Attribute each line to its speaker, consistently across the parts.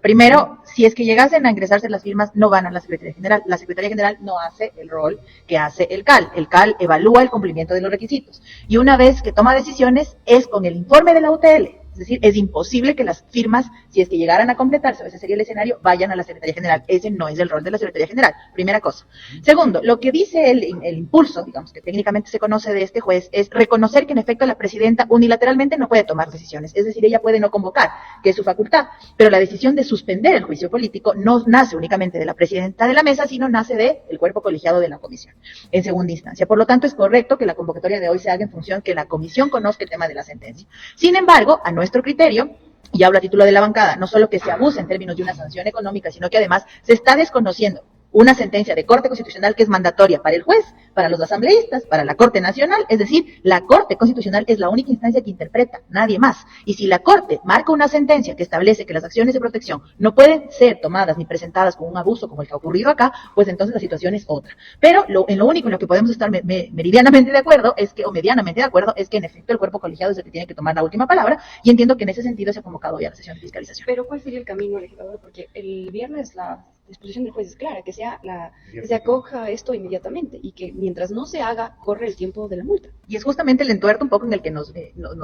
Speaker 1: Primero, si es que llegasen a ingresarse las firmas, no van a la Secretaría General. La Secretaría General no hace el rol que hace el CAL. El CAL evalúa el cumplimiento de los requisitos. Y una vez que toma decisiones, es con el informe de la UTL. Es decir, es imposible que las firmas, si es que llegaran a completarse, ese sería el escenario, vayan a la Secretaría General. Ese no es el rol de la Secretaría General, primera cosa. Segundo, lo que dice el impulso, digamos, que técnicamente se conoce de este juez, es reconocer que en efecto la presidenta unilateralmente no puede tomar decisiones. Es decir, ella puede no convocar, que es su facultad, pero la decisión de suspender el juicio político no nace únicamente de la presidenta de la mesa, sino nace del cuerpo colegiado de la comisión, en segunda instancia. Por lo tanto, es correcto que la convocatoria de hoy se haga en función que la comisión conozca el tema de la sentencia. Sin embargo, a nuestro criterio, y hablo a título de la bancada, no solo que se abuse en términos de una sanción económica, sino que además se está desconociendo una sentencia de Corte Constitucional que es mandatoria para el juez, para los asambleístas, para la Corte Nacional, es decir, la Corte Constitucional es la única instancia que interpreta, nadie más. Y si la Corte marca una sentencia que establece que las acciones de protección no pueden ser tomadas ni presentadas con un abuso como el que ha ocurrido acá, pues entonces la situación es otra. Pero en lo único en lo que podemos estar meridianamente de acuerdo es que, o medianamente de acuerdo, es que en efecto el cuerpo colegiado es el que tiene que tomar la última palabra, y entiendo que en ese sentido se ha convocado ya la sesión de fiscalización.
Speaker 2: Pero ¿cuál sería el camino, legislador? Porque el viernes la disposición del juez es clara, que se acoja esto inmediatamente y que mientras no se haga, corre el tiempo de la multa.
Speaker 1: Y es justamente el entuerto un poco en el que nos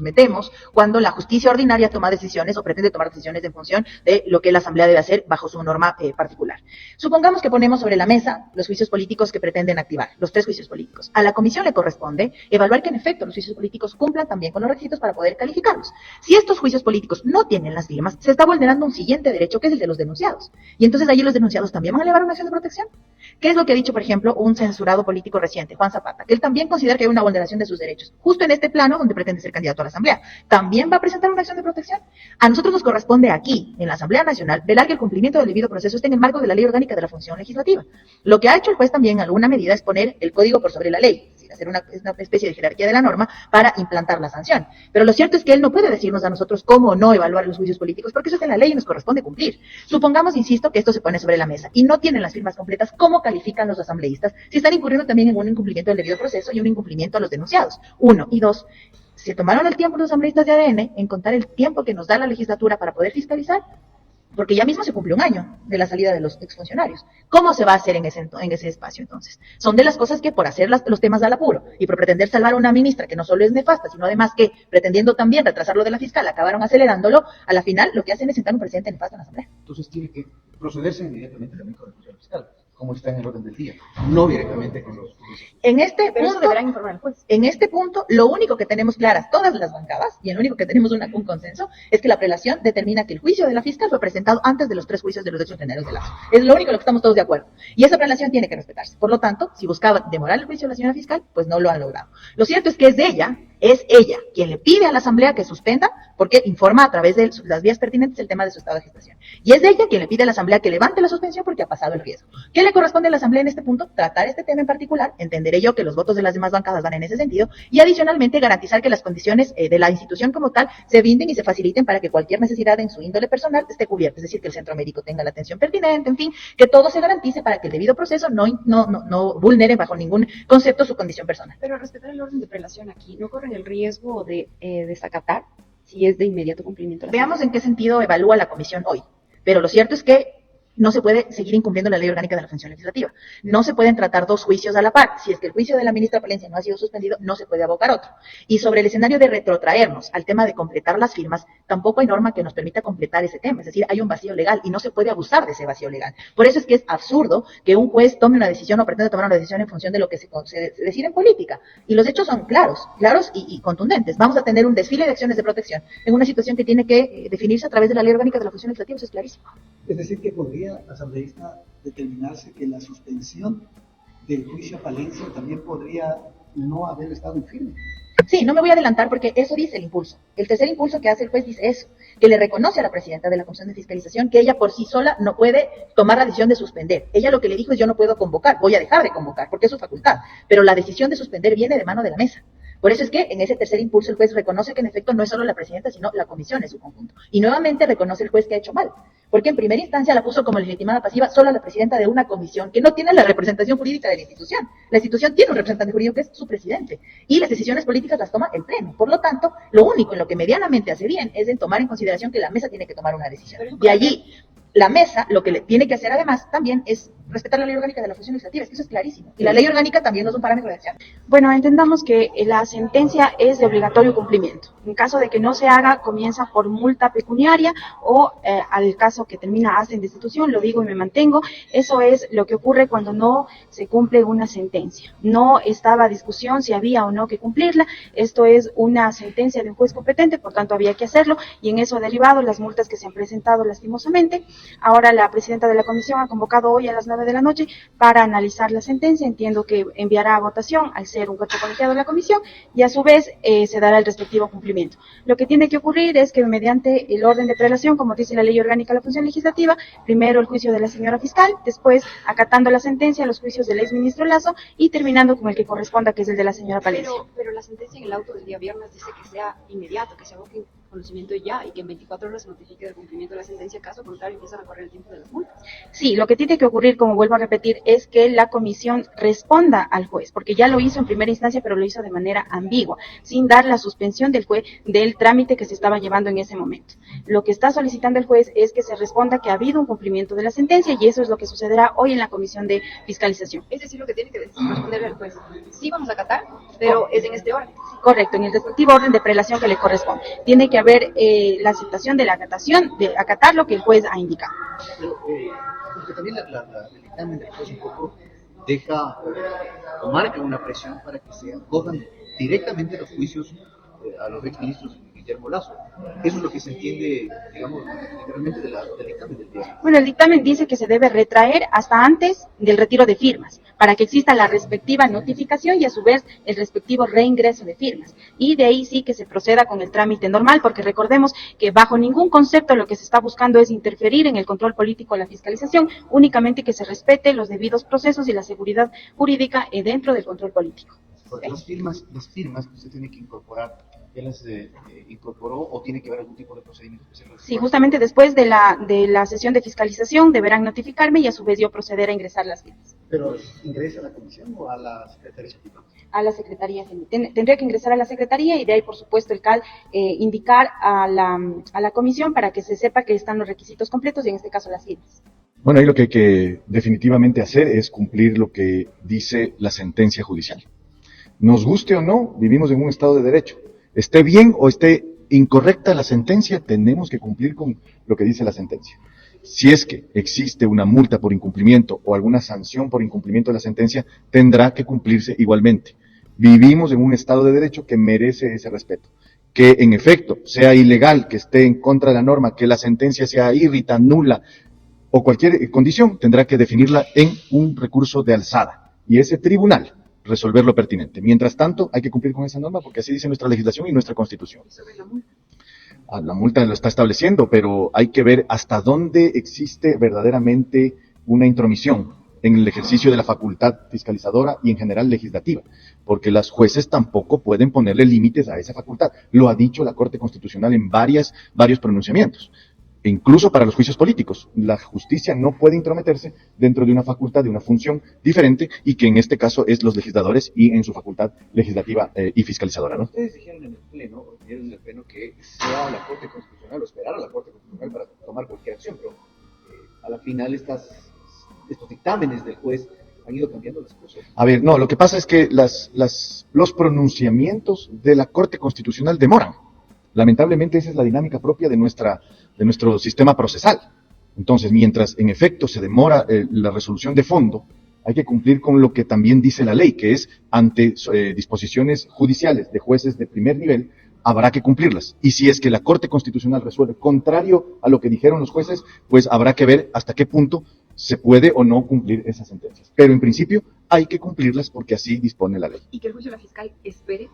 Speaker 1: metemos cuando la justicia ordinaria toma decisiones o pretende tomar decisiones en función de lo que la Asamblea debe hacer bajo su norma particular. Supongamos que ponemos sobre la mesa los juicios políticos que pretenden activar, los 3 juicios políticos. A la comisión le corresponde evaluar que en efecto los juicios políticos cumplan también con los requisitos para poder calificarlos. Si estos juicios políticos no tienen las firmas, se está vulnerando un siguiente derecho, que es el de los denunciados. Y entonces allí los denunciados también van a elevar una acción de protección. ¿Qué es lo que ha dicho, por ejemplo, un censurado político reciente, Juan Zapata? Que él también considera que hay una vulneración de sus derechos, justo en este plano donde pretende ser candidato a la Asamblea. ¿También va a presentar una acción de protección? A nosotros nos corresponde aquí, en la Asamblea Nacional, velar que el cumplimiento del debido proceso esté en el marco de la Ley Orgánica de la Función Legislativa. Lo que ha hecho el juez también, en alguna medida, es poner el código por sobre la ley, es decir, hacer una especie de jerarquía de la norma para implantar la sanción. Pero lo cierto es que él no puede decirnos a nosotros cómo no evaluar los juicios políticos, porque eso está en la ley y nos corresponde cumplir. Supongamos, insisto, que esto se pone sobre la mesa y no tienen las firmas completas, ¿cómo califican los asambleístas si están incurriendo también en un incumplimiento del debido proceso y un incumplimiento a los denunciados? 1. Y 2, ¿se tomaron el tiempo los asambleístas de ADN en contar el tiempo que nos da la legislatura para poder fiscalizar? Porque ya mismo se cumple un año de la salida de los exfuncionarios. ¿Cómo se va a hacer en ese espacio entonces? Son de las cosas que por hacer los temas al apuro y por pretender salvar a una ministra que no solo es nefasta, sino además que pretendiendo también retrasar lo de la fiscal, acabaron acelerándolo, a la final lo que hacen es sentar un presidente nefasto en la Asamblea.
Speaker 3: Entonces tiene que procederse inmediatamente también con el juicio fiscal, como está en el orden del día, no directamente con los juicios.
Speaker 1: En este
Speaker 2: Pero
Speaker 1: punto,
Speaker 2: eso deberán informar al juez.
Speaker 1: En este punto, lo único que tenemos claras todas las bancadas, y en lo único que tenemos un consenso, es que la prelación determina que el juicio de la fiscal fue presentado antes de los 3 juicios de los exfuncionarios del lazo. Es lo único en lo que estamos todos de acuerdo. Y esa prelación tiene que respetarse. Por lo tanto, si buscaba demorar el juicio de la señora fiscal, pues no lo han logrado. Lo cierto es que es ella quien le pide a la Asamblea que suspenda, porque informa a través de las vías pertinentes el tema de su estado de gestación. Y es ella quien le pide a la Asamblea que levante la suspensión porque ha pasado el riesgo. ¿Qué le corresponde a la Asamblea en este punto? Tratar este tema en particular, entenderé yo que los votos de las demás bancadas van en ese sentido, y adicionalmente garantizar que las condiciones de la institución como tal se brinden y se faciliten para que cualquier necesidad en su índole personal esté cubierta, es decir, que el centro médico tenga la atención pertinente, en fin, que todo se garantice para que el debido proceso no vulnere bajo ningún concepto su condición personal.
Speaker 2: Pero al respetar el orden de prelación aquí, ¿no corren el riesgo de desacatar si es de inmediato cumplimiento?
Speaker 1: Veamos en qué sentido evalúa la comisión hoy. Pero lo cierto es que no se puede seguir incumpliendo la Ley Orgánica de la Función Legislativa. No se pueden tratar 2 juicios a la par. Si es que el juicio de la ministra Palencia no ha sido suspendido, no se puede abocar otro. Y sobre el escenario de retrotraernos al tema de completar las firmas, tampoco hay norma que nos permita completar ese tema. Es decir, hay un vacío legal y no se puede abusar de ese vacío legal. Por eso es que es absurdo que un juez tome una decisión o pretenda tomar una decisión en función de lo que se decide en política. Y los hechos son claros y contundentes. Vamos a tener un desfile de acciones de protección en una situación que tiene que definirse a través de la Ley Orgánica de la Función Legislativa. Eso es clarísimo.
Speaker 4: Es decir, que podría asambleísta determinarse que la suspensión del juicio a Palencia también podría no haber estado en firme.
Speaker 1: Sí, no me voy a adelantar porque eso dice el impulso. El tercer impulso que hace el juez dice eso, que le reconoce a la presidenta de la Comisión de Fiscalización que ella por sí sola no puede tomar la decisión de suspender. Ella lo que le dijo es yo no puedo convocar, voy a dejar de convocar porque es su facultad, pero la decisión de suspender viene de mano de la mesa. Por eso es que en ese tercer impulso el juez reconoce que en efecto no es solo la presidenta, sino la comisión en su conjunto. Y nuevamente reconoce el juez que ha hecho mal, porque en primera instancia la puso como legitimada pasiva solo a la presidenta de una comisión que no tiene la representación jurídica de la institución. La institución tiene un representante jurídico que es su presidente, y las decisiones políticas las toma el pleno. Por lo tanto, lo único en lo que medianamente hace bien es en tomar en consideración que la mesa tiene que tomar una decisión. De allí la mesa lo que le tiene que hacer además también es respetar la ley orgánica de la función legislativa, es que eso es clarísimo. Y la ley orgánica también no es un parámetro de acción.
Speaker 2: Bueno, entendamos que la sentencia es de obligatorio cumplimiento. En caso de que no se haga, comienza por multa pecuniaria o al caso que termina hasta en destitución, lo digo y me mantengo. Eso es lo que ocurre cuando no se cumple una sentencia. No estaba a discusión si había o no que cumplirla. Esto es una sentencia de un juez competente, por tanto había que hacerlo, y en eso derivado las multas que se han presentado lastimosamente. Ahora la presidenta de la comisión ha convocado hoy a las 9 de la noche para analizar la sentencia. Entiendo que enviará a votación al ser un cuerpo colegiado de la comisión y a su vez se dará el respectivo cumplimiento. Lo que tiene que ocurrir es que mediante el orden de prelación, como dice la ley orgánica de la función legislativa, primero el juicio de la señora fiscal, después acatando la sentencia, los juicios del exministro Lazo y terminando con el que corresponda, que es el de la señora Palencia. Pero la sentencia en el auto del día viernes dice que sea inmediato, que se aboque conocimiento ya y que en 24 horas se notifique del cumplimiento de la sentencia, caso contrario empiezan a correr el tiempo de las multas.
Speaker 1: Sí, lo que tiene que ocurrir, como vuelvo a repetir, es que la comisión responda al juez, porque ya lo hizo en primera instancia, pero lo hizo de manera ambigua, sin dar la suspensión del juez del trámite que se estaba llevando en ese momento. Lo que está solicitando el juez es que se responda que ha habido un cumplimiento de la sentencia y eso es lo que sucederá hoy en la comisión de fiscalización.
Speaker 2: Es decir, lo que tiene que responder el juez. Sí vamos a acatar, pero es en este orden.
Speaker 1: Correcto, en el respectivo orden de prelación que le corresponde. Tiene que haber la aceptación de la acatación, de acatar lo que el juez ha indicado.
Speaker 3: Pero, porque también el dictamen del juez un poco deja o marca una presión para que se acojan directamente los juicios a los exministros Guillermo Lazo. Eso es lo que se entiende, digamos, literalmente del dictamen del día.
Speaker 1: Bueno, el dictamen dice que se debe retraer hasta antes del retiro de firmas, para que exista la respectiva notificación y a su vez el respectivo reingreso de firmas. Y de ahí sí que se proceda con el trámite normal, porque recordemos que bajo ningún concepto lo que se está buscando es interferir en el control político de la fiscalización, únicamente que se respete los debidos procesos y la seguridad jurídica dentro del control político.
Speaker 3: Porque las firmas que usted tiene que incorporar, ¿ya las incorporó o tiene que haber algún tipo de procedimiento especial?
Speaker 1: Sí, justamente después de la sesión de fiscalización deberán notificarme y a su vez yo proceder a ingresar las firmas.
Speaker 4: ¿Pero ingresa a la comisión o a la Secretaría Ejecutiva?
Speaker 1: A la Secretaría. Tendría que ingresar a la Secretaría y de ahí, por supuesto, el CAL indicar a la comisión para que se sepa que están los requisitos completos y en este caso las firmas.
Speaker 5: Bueno, ahí lo que hay que definitivamente hacer es cumplir lo que dice la sentencia judicial. Nos guste o no, vivimos en un Estado de Derecho. Esté bien o esté incorrecta la sentencia, tenemos que cumplir con lo que dice la sentencia. Si es que existe una multa por incumplimiento o alguna sanción por incumplimiento de la sentencia, tendrá que cumplirse igualmente. Vivimos en un Estado de Derecho que merece ese respeto. Que en efecto sea ilegal, que esté en contra de la norma, que la sentencia sea írrita, nula o cualquier condición, tendrá que definirla en un recurso de alzada. Y ese tribunal resolver lo pertinente. Mientras tanto, hay que cumplir con esa norma porque así dice nuestra legislación y nuestra Constitución. La multa lo está estableciendo, pero hay que ver hasta dónde existe verdaderamente una intromisión en el ejercicio de la facultad fiscalizadora y en general legislativa, porque las jueces tampoco pueden ponerle límites a esa facultad. Lo ha dicho la Corte Constitucional en varios pronunciamientos. E incluso para los juicios políticos, la justicia no puede intrometerse dentro de una facultad, de una función diferente, y que en este caso es los legisladores y en su facultad legislativa y fiscalizadora, ¿no?
Speaker 3: Ustedes dijeron en el Pleno, que sea la Corte Constitucional o esperar a la Corte Constitucional para tomar cualquier acción, pero a la final estos dictámenes del juez han ido cambiando las cosas.
Speaker 5: A ver, no, lo que pasa es que los pronunciamientos de la Corte Constitucional demoran. Lamentablemente esa es la dinámica propia de nuestro sistema procesal. Entonces, mientras en efecto se demora la resolución de fondo, hay que cumplir con lo que también dice la ley, que es ante disposiciones judiciales de jueces de primer nivel, habrá que cumplirlas. Y si es que la Corte Constitucional resuelve contrario a lo que dijeron los jueces, pues habrá que ver hasta qué punto se puede o no cumplir esas sentencias. Pero en principio hay que cumplirlas porque así dispone la ley.
Speaker 2: ¿Y que el juicio de la fiscal espere?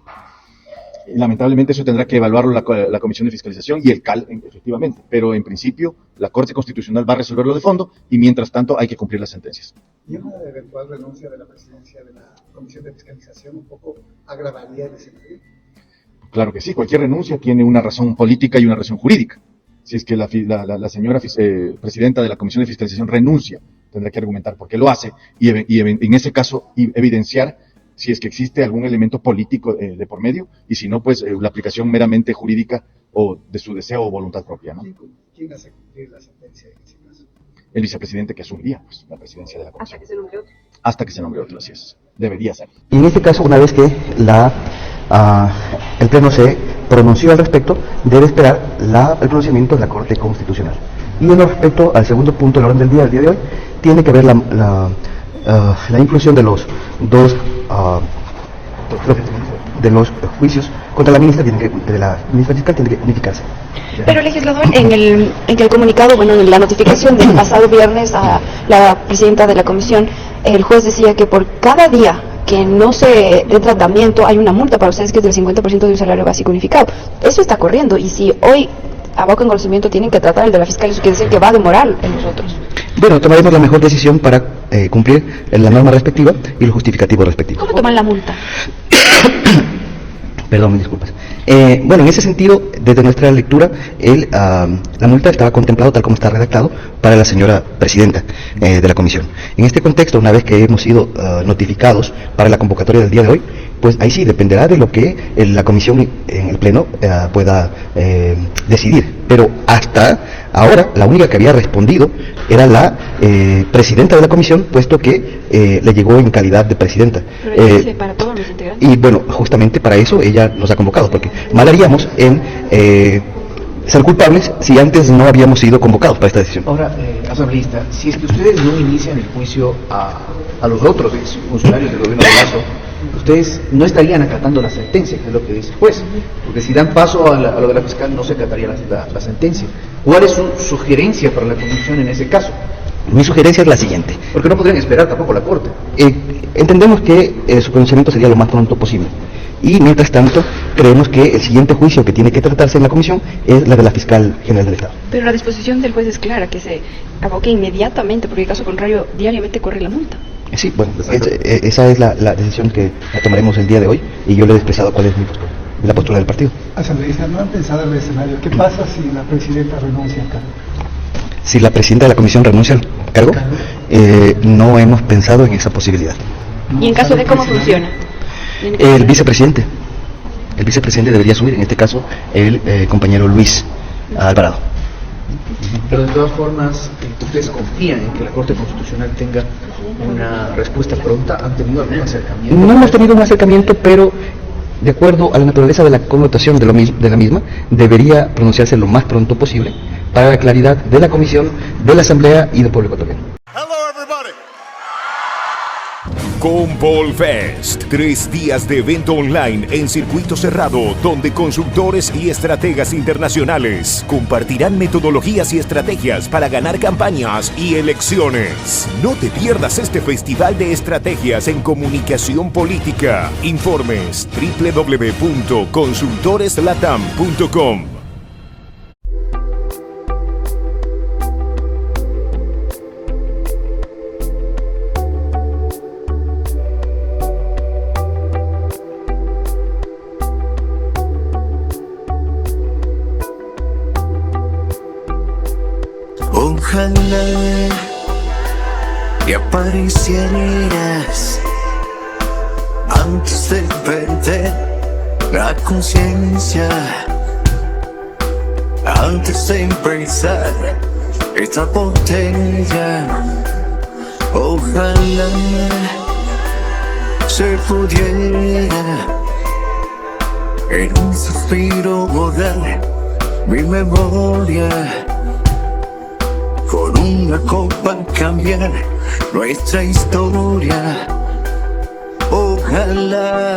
Speaker 5: Lamentablemente eso tendrá que evaluarlo la Comisión de Fiscalización y el CAL, efectivamente. Pero en principio la Corte Constitucional va a resolverlo de fondo y mientras tanto hay que cumplir las sentencias.
Speaker 4: ¿Y una eventual renuncia de la presidencia de la Comisión de Fiscalización un poco agravaría el escenario?
Speaker 5: Claro que sí, cualquier renuncia tiene una razón política y una razón jurídica. Si es que la señora presidenta de la Comisión de Fiscalización renuncia, tendrá que argumentar por qué lo hace y en ese caso evidenciar si es que existe algún elemento político de por medio, y si no, pues la aplicación meramente jurídica o de su deseo o voluntad propia, ¿no?
Speaker 4: ¿Quién hace cumplir la sentencia en ese caso?
Speaker 5: El vicepresidente que asumiría pues, la presidencia de la comisión.
Speaker 2: Hasta que se nombre otro.
Speaker 5: Hasta que se nombre otro, así es. Debería ser.
Speaker 6: Y en este caso, una vez que el Pleno se pronunció al respecto, debe esperar el pronunciamiento de la Corte Constitucional. Y en lo respecto al segundo punto del orden del día de hoy, tiene que ver la inclusión de los dos de los juicios contra la ministra de la ministra fiscal tiene que unificarse.
Speaker 2: Pero legislador, en el comunicado, bueno, en la notificación del pasado viernes a la presidenta de la comisión, el juez decía que por cada día que no se dé tratamiento hay una multa para ustedes que es del 50% de un salario básico unificado. Eso está corriendo y si hoy abocan conocimiento tienen que tratar el de la fiscal, eso quiere decir que va a demorar en nosotros.
Speaker 6: Bueno, tomaremos la mejor decisión para cumplir la norma respectiva y los justificativos respectivos.
Speaker 2: ¿Cómo toman la multa?
Speaker 6: Perdón, mis disculpas. Bueno, en ese sentido, desde nuestra lectura, la multa estaba contemplada tal como está redactado para la señora presidenta de la comisión. En este contexto, una vez que hemos sido notificados para la convocatoria del día de hoy, pues ahí sí dependerá de lo que la comisión en el pleno pueda decidir. Pero hasta ahora, la única que había respondido era la presidenta de la comisión, puesto que le llegó en calidad de presidenta.
Speaker 2: Pero ella dice para todos los integrantes.
Speaker 6: Y bueno, justamente para eso ella nos ha convocado, porque mal haríamos en ser culpables si antes no habíamos sido convocados para esta decisión.
Speaker 7: Ahora, asambleísta, si es que ustedes no inician el juicio a los otros funcionarios del gobierno de Lazo, ustedes no estarían acatando la sentencia, que es lo que dice el juez, porque si dan paso a lo de la fiscal no se acataría la sentencia. ¿Cuál es su sugerencia para la comisión en ese caso?
Speaker 6: Mi sugerencia es la siguiente.
Speaker 7: Porque no podrían esperar tampoco la Corte.
Speaker 6: Entendemos que su pronunciamiento sería lo más pronto posible. Y mientras tanto, creemos que el siguiente juicio que tiene que tratarse en la comisión es la de la fiscal general del Estado.
Speaker 2: Pero la disposición del juez es clara, que se aboque inmediatamente, porque en caso contrario, diariamente corre la multa.
Speaker 6: Sí, bueno, esa es la decisión que la tomaremos el día de hoy y yo le he expresado cuál es la postura del partido.
Speaker 4: Asambleísta, ¿no han pensado en el escenario? ¿Qué pasa si la presidenta renuncia al cargo?
Speaker 6: Si la presidenta de la comisión renuncia al cargo, no hemos pensado en esa posibilidad.
Speaker 2: ¿Y en caso de cómo funciona?
Speaker 6: El vicepresidente debería asumir, en este caso, el compañero Luis Alvarado.
Speaker 7: Pero de todas formas, ¿ustedes confían en que la Corte Constitucional tenga una respuesta pronta? ¿Han tenido algún acercamiento?
Speaker 6: No hemos tenido un acercamiento, pero de acuerdo a la naturaleza de la connotación de la misma, debería pronunciarse lo más pronto posible para la claridad de la Comisión, de la Asamblea y del pueblo ecuatoriano.
Speaker 8: Compol Fest, 3 días de evento online en circuito cerrado, donde consultores y estrategas internacionales compartirán metodologías y estrategias para ganar campañas y elecciones. No te pierdas este festival de estrategias en comunicación política. Informes www.consultoreslatam.com.
Speaker 9: Ojalá y aparecieras antes de perder la conciencia, antes de empezar esta botella. Ojalá se pudiera en un suspiro borrar mi memoria, con una copa cambiar nuestra historia. Ojalá